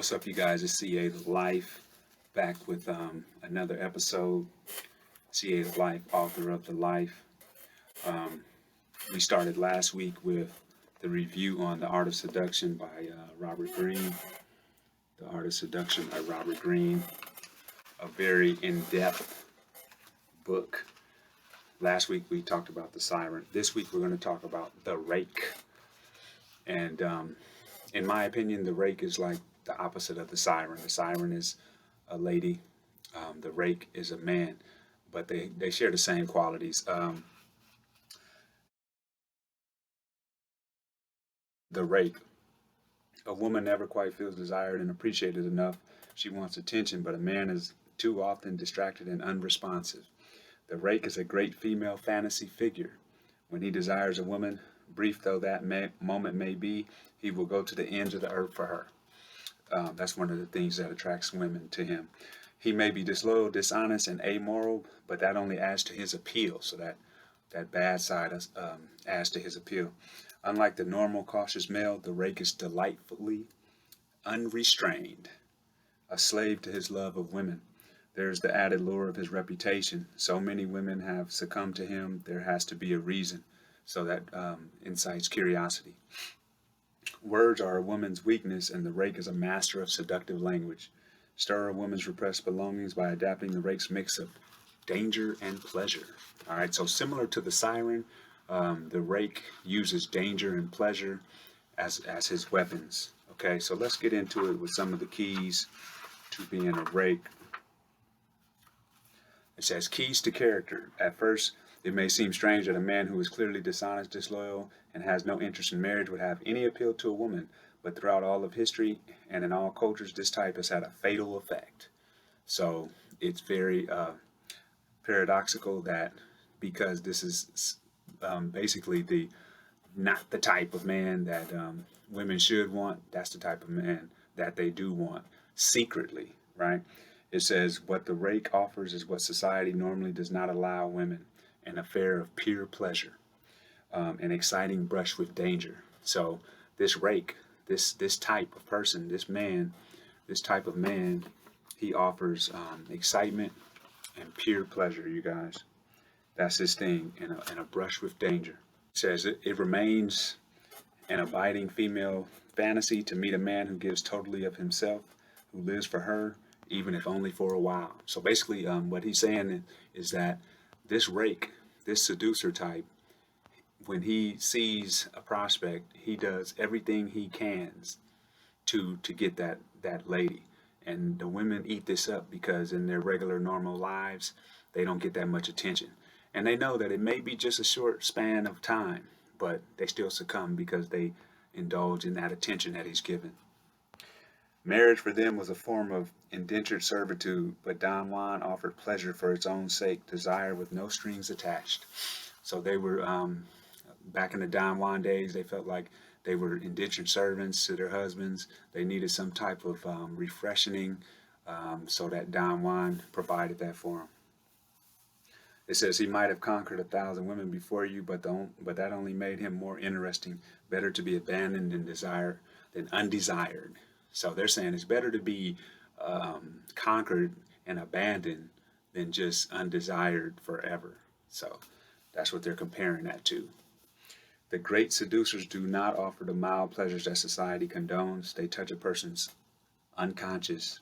What's up, you guys? It's CA the Life, back with another episode. CA the Life, author of the Life. Um, we started last week with the review on The Art of Seduction by Robert Greene. The Art of Seduction by Robert Greene, a very in-depth book. Last week we talked about the siren. This week we're going to talk about the rake. And in my opinion, the rake is like the opposite of the siren. The siren is a lady. The rake is a man, but they share the same qualities. The rake, a woman never quite feels desired and appreciated enough. She wants attention, but a man is too often distracted and unresponsive. The rake is a great female fantasy figure. When he desires a woman, brief though that moment may be, he will go to the ends of the earth for her. That's one of the things that attracts women to him. He may be disloyal, dishonest, and amoral, but that only adds to his appeal. So that bad side adds to his appeal. Unlike the normal cautious male, the rake is delightfully unrestrained, a slave to his love of women. There's the added lure of his reputation. So many women have succumbed to him, there has to be a reason. So that incites curiosity. Words are a woman's weakness, and the rake is a master of seductive language. Stir a woman's repressed belongings by adapting the rake's mix of danger and pleasure. All right, so similar to the siren, the rake uses danger and pleasure as his weapons. Okay, so let's get into it with some of the keys to being a rake. It says keys to character. At first, it may seem strange that a man who is clearly dishonest, disloyal, and has no interest in marriage would have any appeal to a woman, but throughout all of history and in all cultures, this type has had a fatal effect. So it's very paradoxical that because this is basically not the type of man that women should want, that's the type of man that they do want secretly, right? It says what the rake offers is what society normally does not allow women: an affair of pure pleasure, an exciting brush with danger. So this rake, this type of person, this type of man, he offers excitement and pure pleasure, you guys. That's his thing, and a brush with danger. It says it remains an abiding female fantasy to meet a man who gives totally of himself, who lives for her, even if only for a while. So basically, what he's saying is that this rake, this seducer type, when he sees a prospect, he does everything he can to get that lady. And the women eat this up because in their regular normal lives, they don't get that much attention. And they know that it may be just a short span of time, but they still succumb because they indulge in that attention that he's given. Marriage for them was a form of indentured servitude, but Don Juan offered pleasure for its own sake, desire with no strings attached. So they were, back in the Don Juan days, they felt like they were indentured servants to their husbands. They needed some type of refreshing, so that Don Juan provided that for them. It says he might have conquered 1,000 women before you, but that only made him more interesting. Better to be abandoned than undesired. So they're saying it's better to be conquered and abandoned than just undesired forever. So that's what they're comparing that to. The great seducers do not offer the mild pleasures that society condones. They touch a person's unconscious,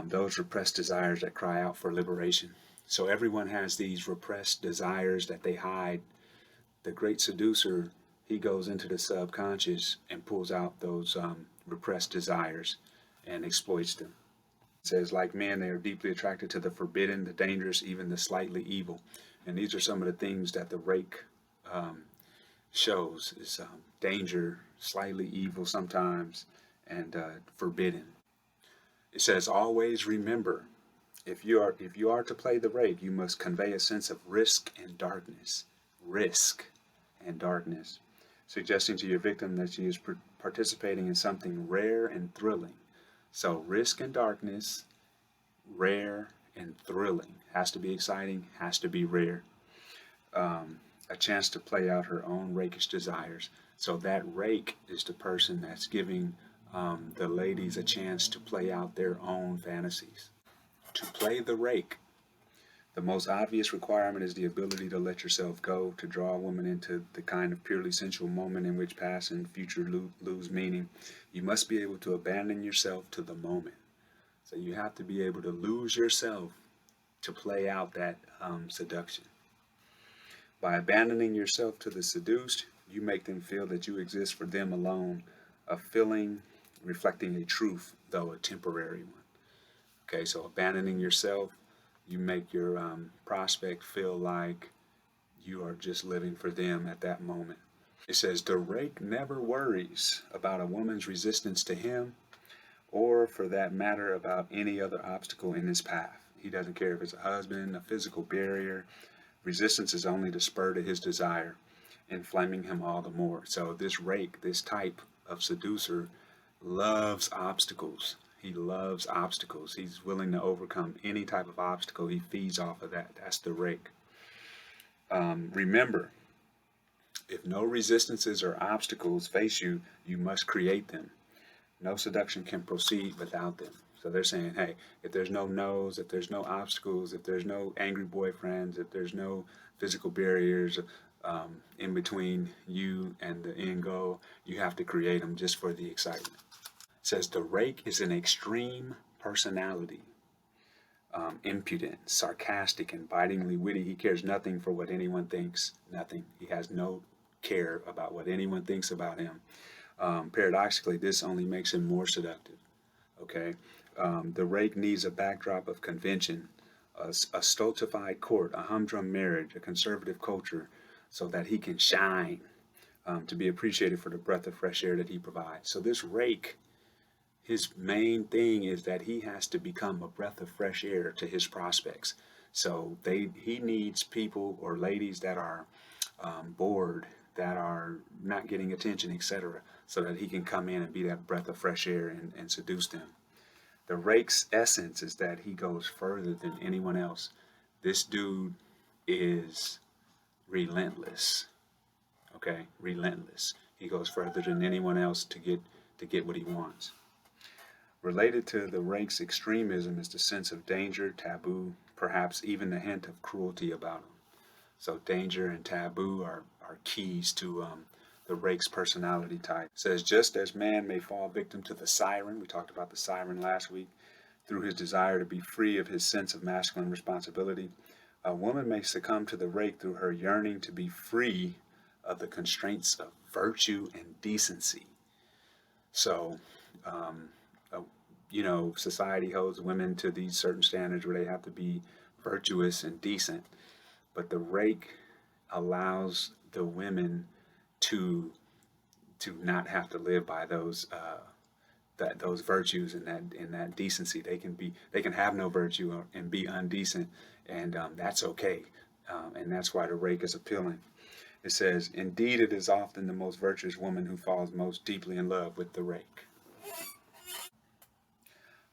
those repressed desires that cry out for liberation. So everyone has these repressed desires that they hide. The great seducer, he goes into the subconscious and pulls out those repressed desires and exploits them. It says, like men, they are deeply attracted to the forbidden, the dangerous, even the slightly evil. And these are some of the things that the rake shows is danger, slightly evil sometimes, and forbidden. It says, always remember, if you are to play the rake, you must convey a sense of risk and darkness. Risk and darkness, suggesting to your victim that she is participating in something rare and thrilling. So risk and darkness, rare and thrilling. Has to be exciting, has to be rare. A chance to play out her own rakish desires. So that rake is the person that's giving the ladies a chance to play out their own fantasies. To play the rake, the most obvious requirement is the ability to let yourself go, to draw a woman into the kind of purely sensual moment in which past and future lose meaning. You must be able to abandon yourself to the moment. So you have to be able to lose yourself to play out that seduction. By abandoning yourself to the seduced, you make them feel that you exist for them alone, a feeling reflecting a truth, though a temporary one. Okay, so abandoning yourself, you make your prospect feel like you are just living for them at that moment. It says, the rake never worries about a woman's resistance to him, or for that matter, about any other obstacle in his path. He doesn't care if it's a husband, a physical barrier. Resistance is only the spur to his desire, inflaming him all the more. So this rake, this type of seducer, loves obstacles. He loves obstacles. He's willing to overcome any type of obstacle. He feeds off of that. That's the rake. Remember, if no resistances or obstacles face you, you must create them. No seduction can proceed without them. So they're saying, hey, if there's no no's, if there's no obstacles, if there's no angry boyfriends, if there's no physical barriers in between you and the end goal, you have to create them just for the excitement. It says the rake is an extreme personality, impudent, sarcastic, and bitingly witty. He cares nothing for what anyone thinks, nothing. He has no care about what anyone thinks about him. Paradoxically, this only makes him more seductive. Okay, the rake needs a backdrop of convention, a stultified court, a humdrum marriage, a conservative culture, so that he can shine, to be appreciated for the breath of fresh air that he provides. So this rake, his main thing is that he has to become a breath of fresh air to his prospects. So he needs people or ladies that are bored, that are not getting attention, etc., so that he can come in and be that breath of fresh air and seduce them. The rake's essence is that he goes further than anyone else. This dude is relentless. Okay, relentless. He goes further than anyone else to get what he wants. Related to the rake's extremism is the sense of danger, taboo, perhaps even a hint of cruelty about him. So danger and taboo are keys to the rake's personality type. It says, just as man may fall victim to the siren, we talked about the siren last week, through his desire to be free of his sense of masculine responsibility, a woman may succumb to the rake through her yearning to be free of the constraints of virtue and decency. So, society holds women to these certain standards where they have to be virtuous and decent, but the rake allows the women to not have to live by those those virtues and that decency. They can have no virtue and be undecent, and that's okay, and that's why the rake is appealing. It says, indeed, it is often the most virtuous woman who falls most deeply in love with the rake.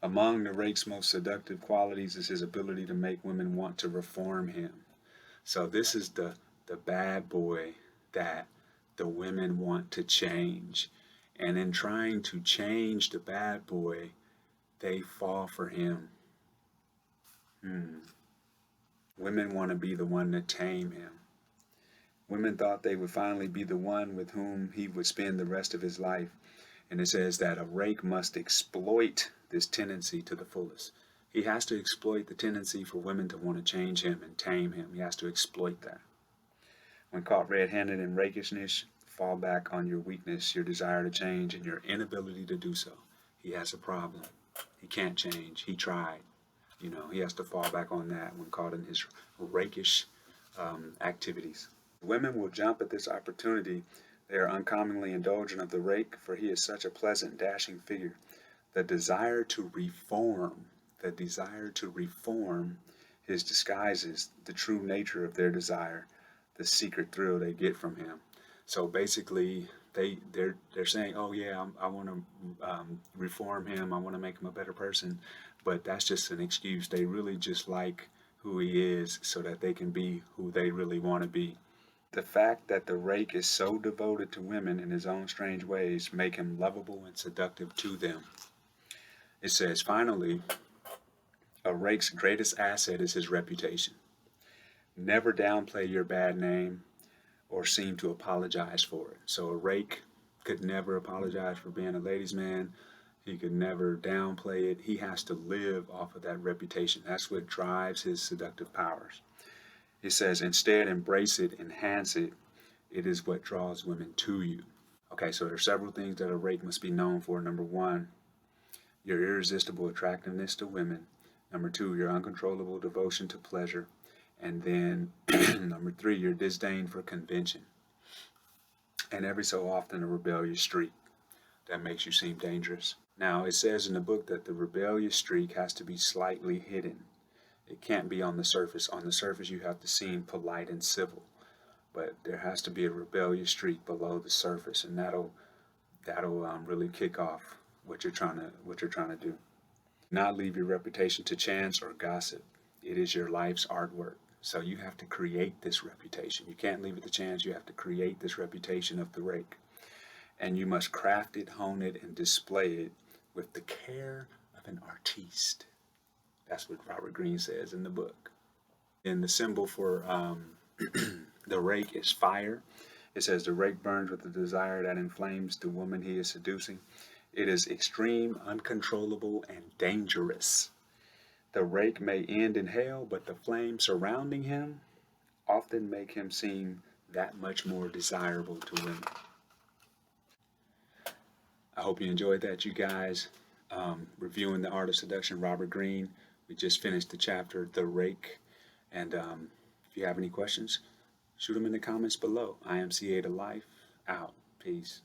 Among the rake's most seductive qualities is his ability to make women want to reform him. So this is the bad boy that the women want to change. And in trying to change the bad boy, they fall for him. Women want to be the one to tame him. Women thought they would finally be the one with whom he would spend the rest of his life. And it says that a rake must exploit this tendency to the fullest. He has to exploit the tendency for women to want to change him and tame him. He has to exploit that. When caught red-handed in rakishness, fall back on your weakness, your desire to change, and your inability to do so. He has a problem. He can't change. He tried. He has to fall back on that when caught in his rakish activities. Women will jump at this opportunity. They are uncommonly indulgent of the rake, for he is such a pleasant, dashing figure. The desire to reform his disguises the true nature of their desire, the secret thrill they get from him. So basically, they're saying, oh yeah, I want to reform him, I want to make him a better person, but that's just an excuse. They really just like who he is so that they can be who they really want to be. The fact that the rake is so devoted to women in his own strange ways make him lovable and seductive to them. It says, finally, a rake's greatest asset is his reputation. Never downplay your bad name or seem to apologize for it. So a rake could never apologize for being a ladies' man. He could never downplay it. He has to live off of that reputation. That's what drives his seductive powers. It says, instead, embrace it, enhance it. It is what draws women to you. Okay, so there are several things that a rake must be known for. Number one, your irresistible attractiveness to women. Number two, your uncontrollable devotion to pleasure. And then number three, your disdain for convention. And every so often, a rebellious streak that makes you seem dangerous. Now, it says in the book that the rebellious streak has to be slightly hidden. It can't be on the surface. On the surface, you have to seem polite and civil. But there has to be a rebellious streak below the surface, and that'll really kick off what you're trying to do. Not leave your reputation to chance or gossip. It is your life's artwork. So you have to create this reputation. You can't leave it to chance. You have to create this reputation of the rake. And you must craft it, hone it, and display it with the care of an artiste. That's what Robert Greene says in the book. And the symbol for the rake is fire. It says the rake burns with the desire that inflames the woman he is seducing. It is extreme, uncontrollable, and dangerous. The rake may end in hell, but the flames surrounding him often make him seem that much more desirable to women. I hope you enjoyed that, you guys. Reviewing The Art of Seduction, Robert Greene. We just finished the chapter, The Rake. And if you have any questions, shoot them in the comments below. I am CA to Life. Out. Peace.